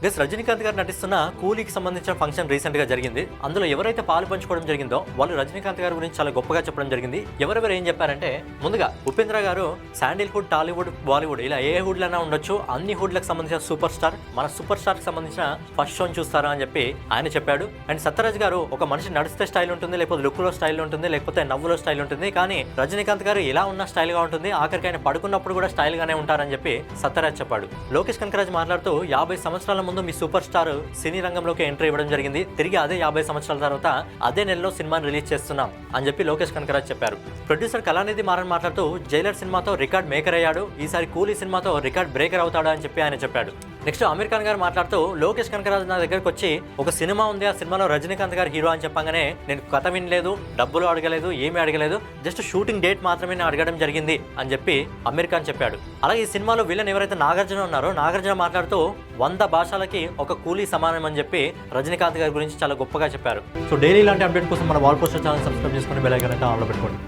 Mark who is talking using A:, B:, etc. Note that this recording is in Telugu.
A: గస్ రజనీకాంత్ గారు నటిస్తున్న కూలీకి సంబంధించిన ఫంక్షన్ రీసెంట్ గా జరిగింది. అందులో ఎవరైతే పాలు పంచుకోవడం జరిగిందో వాళ్ళు రజనీకాంత్ గారి గురించి చాలా గొప్పగా చెప్పడం జరిగింది. ఎవరెవరు ఏం చెప్పారంటే, ముందుగా ఉపేంద్ర గారు శాండిల్వుడ్, టాలీవుడ్, బాలీవుడ్ ఇలా ఏ హుడ్ లైనా ఉండొచ్చు, అన్ని హుడ్లకు సంబంధించిన సూపర్ స్టార్, మన సూపర్ స్టార్ కి సంబంధించిన ఫస్ట్ షోని చూస్తారా అని చెప్పి ఆయన చెప్పాడు. అండ్ సత్యరాజ్ గారు, ఒక మనిషి నడిస్తే స్టైల్ ఉంటుంది, లేకపోతే లుక్ లో స్టైల్ ఉంటుంది, లేకపోతే నవ్వులో స్టైల్ ఉంటుంది, కానీ రజనీకాంత్ గారు ఇలా ఉన్న స్టైల్ గా ఉంటుంది, ఆఖరికి ఆయన పడుకున్నప్పుడు కూడా స్టైల్ గానే ఉంటారని చెప్పి సత్యరాజ్ చెప్పాడు. లోకేష్ కనకరాజ్ మాట్లాడుతూ 50 సంవత్సరాల ముందు మీ సూపర్ స్టార్ సినీ రంగంలోకి ఎంట్రీ ఇవ్వడం జరిగింది, తిరిగి అదే 50 సంవత్సరాల తర్వాత అదే నెలలో సినిమాని రిలీజ్ చేస్తున్నాం అని చెప్పి లోకేష్ కనకరాజ్ చెప్పారు. ప్రొడ్యూసర్ కళానిధి మారన్ మాట్లాడుతూ జైలర్ సినిమాతో రికార్డ్ మేకర్ అయ్యాడు, ఈసారి కూలీ సినిమాతో రికార్డ్ బ్రేకర్ అవుతాడు అని చెప్పి ఆయన చెప్పాడు. నెక్స్ట్ అమీర్ ఖాన్ గారు మాట్లాడుతూ, లోకేష్ కనకరాజ్ నా దగ్గరకు వచ్చి ఒక సినిమా ఉంది, ఆ సినిమాలో రజనీకాంత్ గారు హీరో అని చెప్పగానే నేను కథ వినలేదు, డబ్బులు అడగలేదు, ఏమీ అడగలేదు, జస్ట్ షూటింగ్ డేట్ మాత్రమే నేను అడగడం జరిగింది అని చెప్పి అమీర్ ఖాన్ చెప్పాడు. అలాగే ఈ సినిమాలో విలన్ ఎవరైతే నాగార్జున ఉన్నారో, నాగార్జున మాట్లాడుతూ 100 భాషలకి ఒక కూలీ సమానం అని చెప్పి రజనీకాంత్ గారి గురించి చాలా గొప్పగా చెప్పారు. సో డైలీ ఇలాంటి అప్డేట్ కోసం మన వాల్ పోస్టర్ ఛానల్ సబ్స్క్రైబ్ చేసుకుని బెల్ ఐకాన్ అయితే ఆన్లో పెట్టుకోండి.